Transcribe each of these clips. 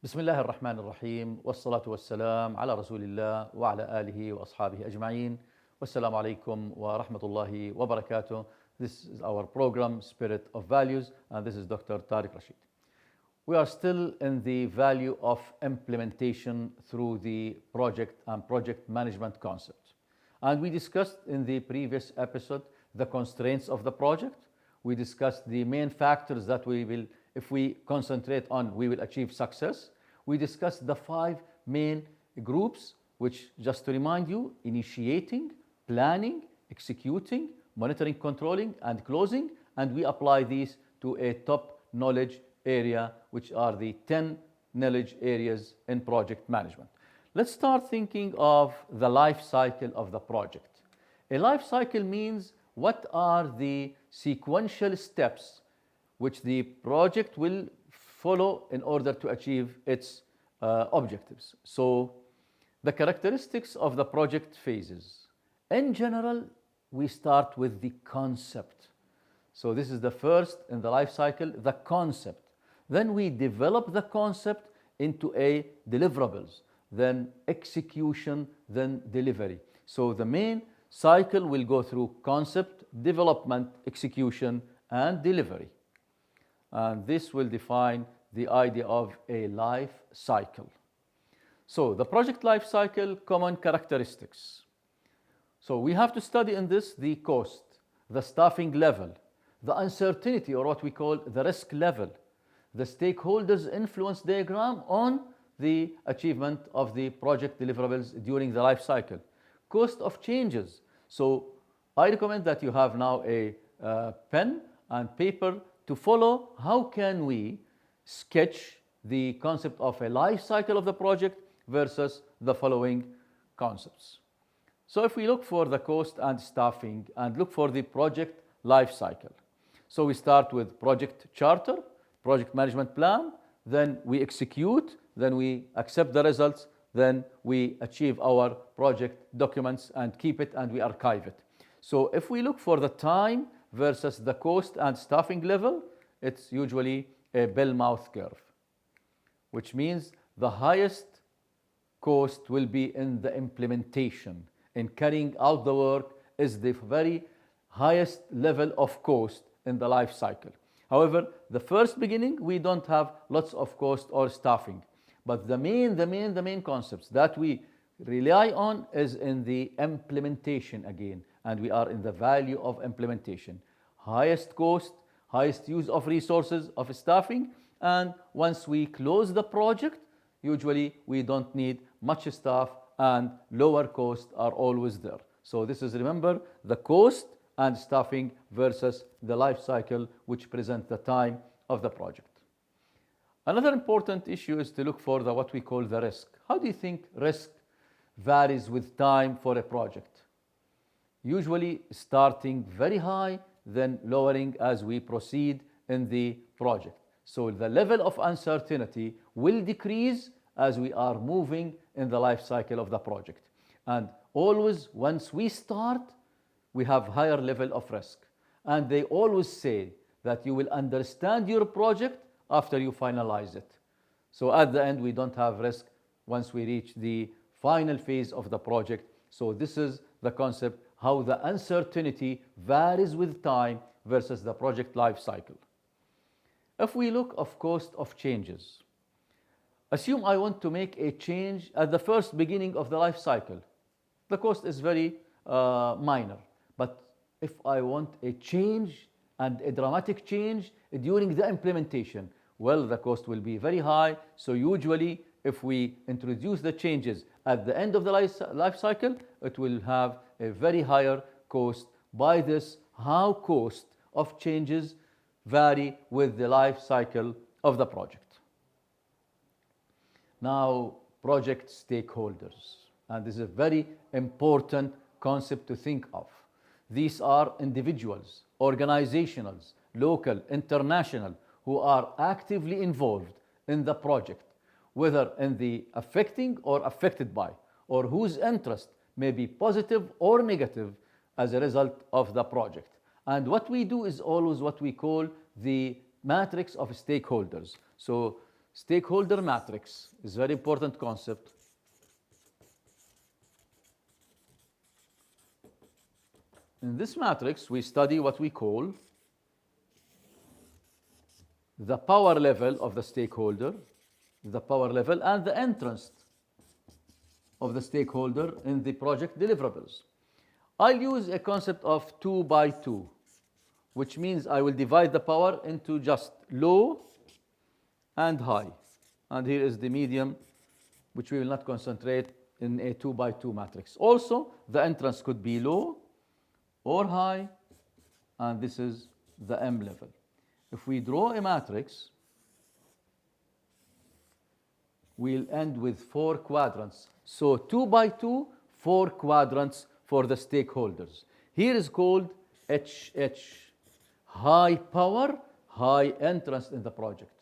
بسم الله الرحمن الرحيم والصلاة والسلام على رسول الله وعلى آله وأصحابه أجمعين والسلام عليكم ورحمة الله وبركاته. This is our program Spirit of Values and this is Dr. Tariq Rashid. We are still in the value of implementation through the project and project management concept. And we discussed in the previous episode the constraints of the project. We discussed the main factors that if we concentrate on, we will achieve success. We discussed the 5 main groups, which, just to remind you, initiating, planning, executing, monitoring, controlling, and closing. And we apply these to a top knowledge area, which are the 10 knowledge areas in project management. Let's start thinking of the life cycle of the project. A life cycle means what are the sequential steps which the project will follow in order to achieve its objectives. So the characteristics of the project phases. In general, we start with the concept. So this is the first in the life cycle, the concept. Then we develop the concept into a deliverables, then execution, then delivery. So the main cycle will go through concept, development, execution, and delivery. And this will define the idea of a life cycle. So the project life cycle, common characteristics. So we have to study in this the cost, the staffing level, the uncertainty or what we call the risk level, the stakeholders influence diagram on the achievement of the project deliverables during the life cycle, cost of changes. So I recommend that you have now a pen and paper to follow how can we sketch the concept of a life cycle of the project versus the following concepts. So if we look for the cost and staffing and look for the project life cycle. So we start with project charter, project management plan, then we execute, then we accept the results, then we achieve our project documents and keep it and we archive it. So if we look for the time versus the cost and staffing level, it's usually a bell-mouth curve, which means the highest cost will be in the implementation. In carrying out the work is the very highest level of cost in the life cycle. However, the first beginning, we don't have lots of cost or staffing. But the main concepts that we rely on is in the implementation again. And we are in the value of implementation. Highest cost, highest use of resources, of staffing. And once we close the project, usually we don't need much staff and lower costs are always there. So this is, remember, the cost and staffing versus the life cycle, which present the time of the project. Another important issue is to look for what we call the risk. How do you think risk varies with time for a project? Usually starting very high, then lowering as we proceed in the project. So the level of uncertainty will decrease as we are moving in the life cycle of the project. And always, once we start, we have higher level of risk. And they always say that you will understand your project after you finalize it. So at the end, we don't have risk once we reach the final phase of the project. So this is the concept, how the uncertainty varies with time versus the project life cycle. If we look of cost of changes, assume I want to make a change at the first beginning of the life cycle. The cost is very minor. But if I want a change and a dramatic change during the implementation, well, the cost will be very high. So usually, if we introduce the changes at the end of the life cycle, it will have a very higher cost. By this, how cost of changes vary with the life cycle of the project. Now, project stakeholders. And this is a very important concept to think of. These are individuals, organizationals, local, international, who are actively involved in the project, whether in the affecting or affected by, or whose interest may be positive or negative as a result of the project. And what we do is always what we call the matrix of stakeholders. So Stakeholder matrix is a very important concept. In this matrix, we study what we call the power level of the stakeholder, the power level, and the interest of the stakeholder in the project deliverables. I'll use a concept of 2 by 2, which means I will divide the power into just low and high. And here is the medium, which we will not concentrate in a 2 by 2 matrix. Also, the entrance could be low or high, and this is the M level. If we draw a matrix, we'll end with 4 quadrants. So 2 by 2, 4 quadrants for the stakeholders. Here is called HH, high power, high entrance in the project.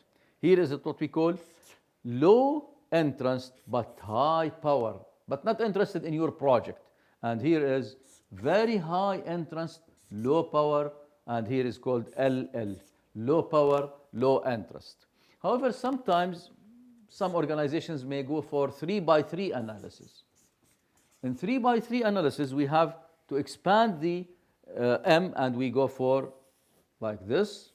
Here is what we call low entrance but high power, but not interested in your project. And here is very high entrance, low power, and here is called LL, low power, low interest. However, sometimes some organizations may go for 3 by 3 analysis. In 3 by 3 analysis, we have to expand the M, and we go for like this.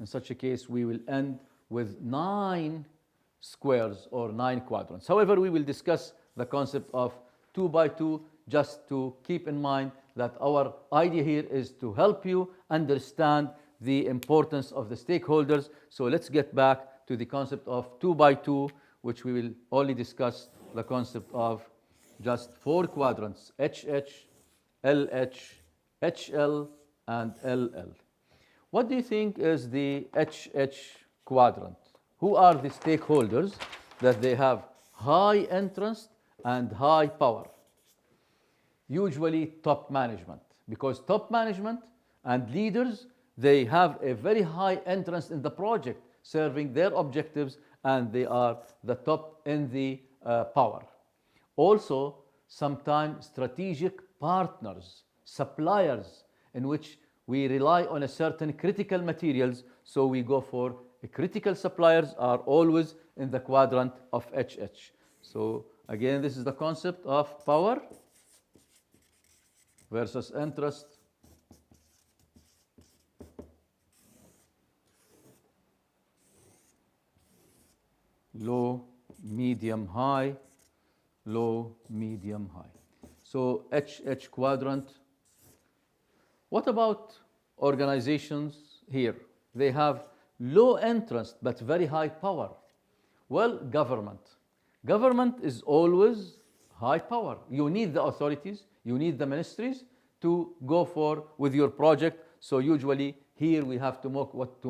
In such a case, we will end with 9 squares or 9 quadrants. However, we will discuss the concept of 2 by 2 just to keep in mind that our idea here is to help you understand the importance of the stakeholders. So let's get back to the concept of 2 by 2, which we will only discuss the concept of just 4 quadrants, HH, LH, HL, and LL. What do you think is the HH quadrant? Who are the stakeholders that they have high interest and high power? Usually top management, because top management and leaders, they have a very high interest in the project, serving their objectives, and they are the top in the power. Also, sometimes strategic partners, suppliers, in which we rely on a certain critical materials, so we go for critical suppliers are always in the quadrant of HH. So again, this is the concept of power versus interest low, medium, high, low, medium, high. So HH quadrant. What about organizations here? They have low interest but very high power. Well, government. Government is always high power. You need the authorities, you need the ministries to go for with your project. So usually here we have to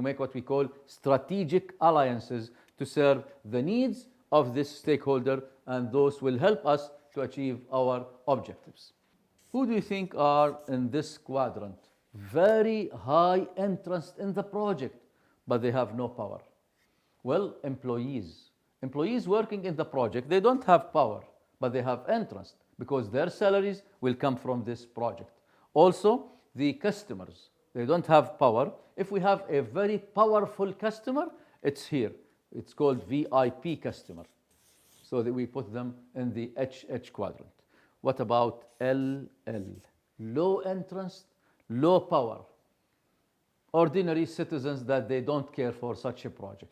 make what we call strategic alliances to serve the needs of this stakeholder, and those will help us to achieve our objectives. Who do you think are in this quadrant? Very high interest in the project, but they have no power. Well, employees. Employees working in the project, they don't have power, but they have interest because their salaries will come from this project. Also, the customers, they don't have power. If we have a very powerful customer, it's here. It's called VIP customer. So that we put them in the HH quadrant. What about LL? Low interest, low power. Ordinary citizens that they don't care for such a project.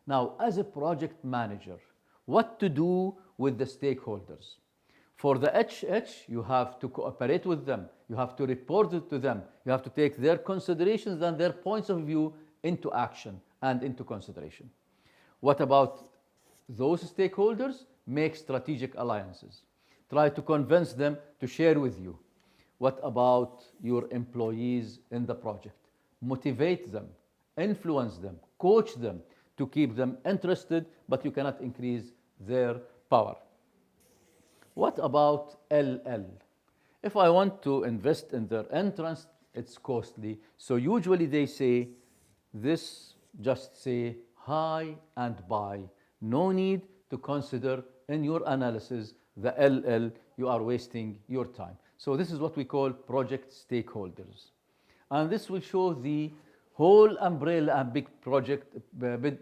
Now, as a project manager, what to do with the stakeholders? For the HH, you have to cooperate with them. You have to report it to them. You have to take their considerations and their points of view into action and into consideration. What about those stakeholders? Make strategic alliances. Try to convince them to share with you. What about your employees in the project? Motivate them, influence them, coach them to keep them interested, but you cannot increase their power. What about LL? If I want to invest in their interest, it's costly. So usually they say this, just say high and buy. No need to consider in your analysis the LL, you are wasting your time. So this is what we call project stakeholders. And this will show the whole umbrella and big project,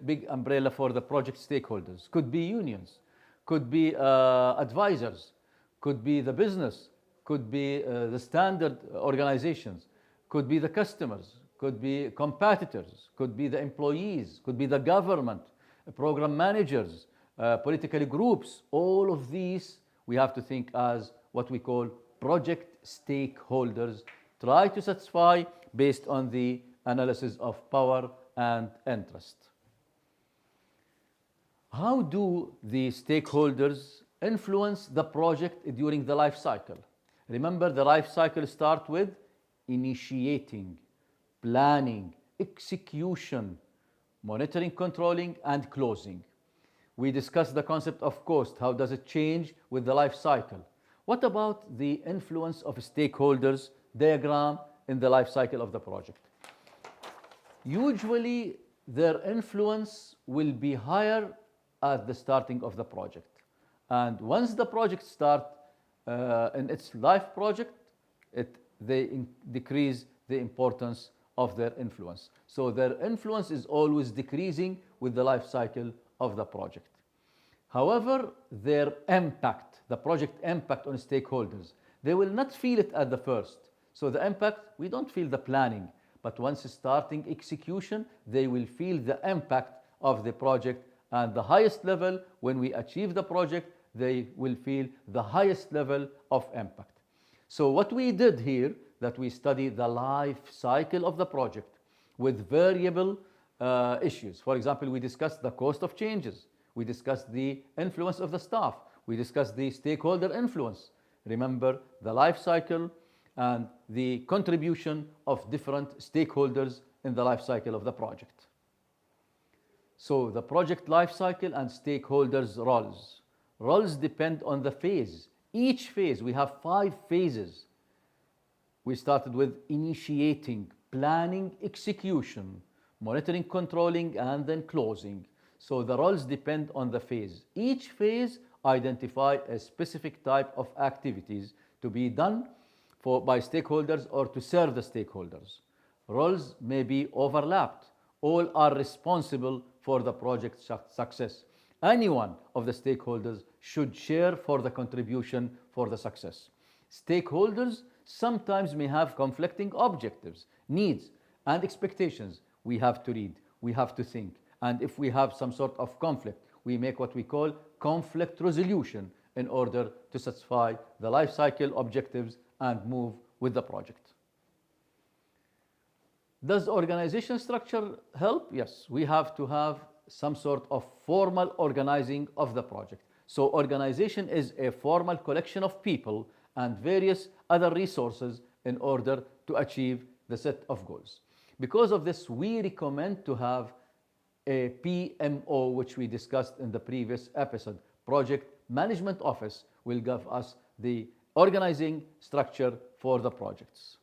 big umbrella for the project stakeholders. Could be unions, could be advisors, could be the business, could be the standard organizations, could be the customers, could be competitors, could be the employees, could be the government, program managers, political groups. All of these we have to think as what we call project stakeholders. Try to satisfy based on the analysis of power and interest. How do the stakeholders influence the project during the life cycle? Remember, the life cycle starts with initiating, planning, execution, monitoring, controlling, and closing. We discussed the concept of cost. How does it change with the life cycle? What about the influence of stakeholders diagram in the life cycle of the project? Usually, their influence will be higher at the starting of the project. And once the project starts in its life project, they decrease the importance of their influence. So their influence is always decreasing with the life cycle of the project. However, their impact, the project impact on stakeholders, they will not feel it at the first. So the impact, we don't feel the planning, but once starting execution, they will feel the impact of the project, and the highest level, when we achieve the project, they will feel the highest level of impact. So what we did here, that we study the life cycle of the project with variable issues. For example, we discussed the cost of changes. We discussed the influence of the staff. We discussed the stakeholder influence. Remember the life cycle and the contribution of different stakeholders in the life cycle of the project. So the project life cycle and stakeholders' roles. Roles depend on the phase. Each phase, we have 5 phases. We started with initiating, planning, execution, monitoring, controlling, and then closing. So the roles depend on the phase. Each phase identify a specific type of activities to be done by stakeholders or to serve the stakeholders. Roles may be overlapped. All are responsible for the project success. Any one of the stakeholders should share for the contribution for the success. Stakeholders sometimes may have conflicting objectives, needs, and expectations. We have to read, we have to think, and if we have some sort of conflict, we make what we call conflict resolution in order to satisfy the life cycle objectives and move with the project. Does organization structure help? Yes, we have to have some sort of formal organizing of the project. So organization is a formal collection of people and various other resources in order to achieve the set of goals. Because of this, we recommend to have a PMO, which we discussed in the previous episode. Project Management Office will give us the organizing structure for the projects.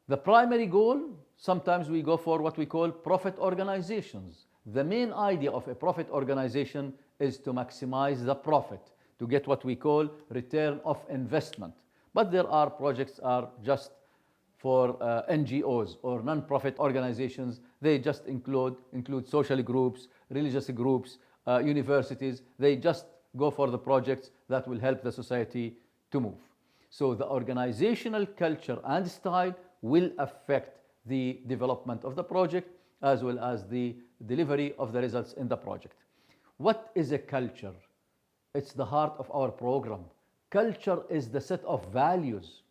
The primary goal, sometimes we go for what we call profit organizations. The main idea of a profit organization is to maximize the profit, to get what we call return of investment. But there are projects are just for NGOs or non-profit organizations. They just include social groups, religious groups, universities. They just go for the projects that will help the society to move. So the organizational culture and style will affect the development of the project as well as the delivery of the results in the project. What is a culture? It's the heart of our program. Culture is the set of values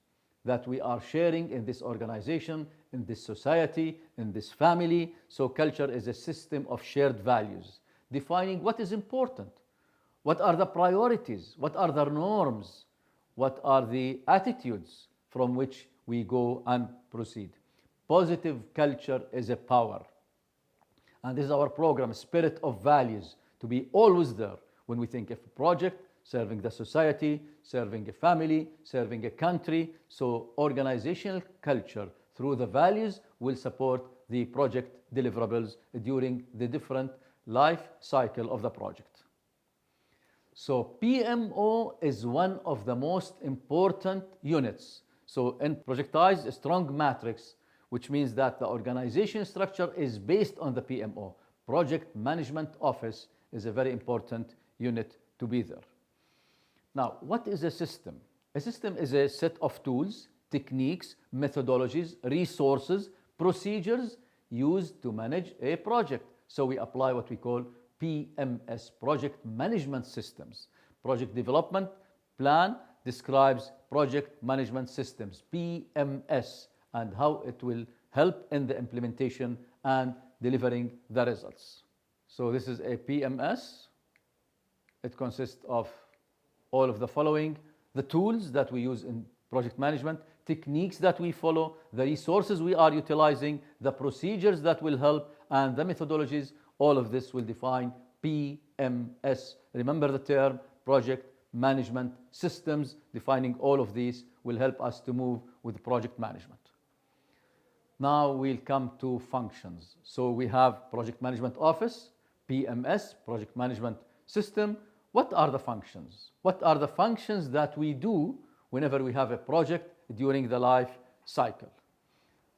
that we are sharing in this organization, in this society, in this family. So culture is a system of shared values, defining what is important, what are the priorities, what are the norms, what are the attitudes from which we go and proceed. Positive culture is a power. And this is our program, Spirit of Values, to be always there when we think of a project, serving the society, serving a family, serving a country. So organizational culture through the values will support the project deliverables during the different life cycle of the project. So PMO is one of the most important units. So in Projectize a strong matrix, which means that the organization structure is based on the PMO. Project Management Office is a very important unit to be there. Now, what is a system? A system is a set of tools, techniques, methodologies, resources, procedures used to manage a project. So we apply what we call PMS, Project Management Systems. Project Development Plan describes project management systems, PMS, and how it will help in the implementation and delivering the results. So this is a PMS. It consists of all of the following: the tools that we use in project management, techniques that we follow, the resources we are utilizing, the procedures that will help, and the methodologies. All of this will define PMS. Remember the term project management systems. Defining all of these will help us to move with project management. Now we'll come to functions. So we have Project Management Office, PMS, Project Management System. What are the functions? What are the functions that we do whenever we have a project during the life cycle?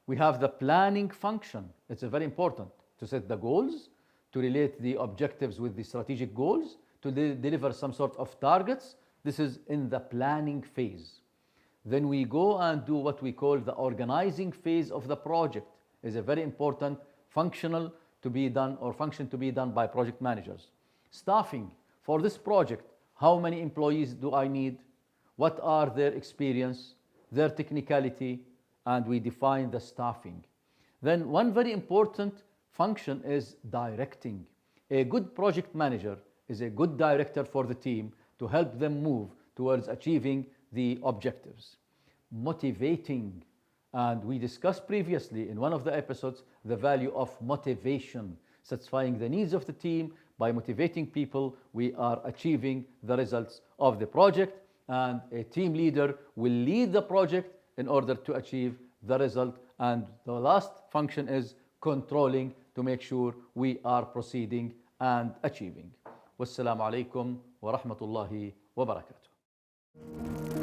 We have the planning function. It's very important to set the goals, to relate the objectives with the strategic goals, to deliver some sort of targets. This is in the planning phase. Then we go and do what we call the organizing phase of the project. Is a very important functional to be done, or function to be done by project managers. Staffing for this project. How many employees do I need? What are their experience, their technicality, and we define the staffing. Then one very important function is directing. A good project manager is a good director for the team to help them move towards achieving the objectives. Motivating, and we discussed previously in one of the episodes the value of motivation, satisfying the needs of the team. By motivating people, we are achieving the results of the project, and a team leader will lead the project in order to achieve the result. And the last function is controlling, to make sure we are proceeding and achieving. Wassalamu alaikum wa rahmatullahi wa barakatuh.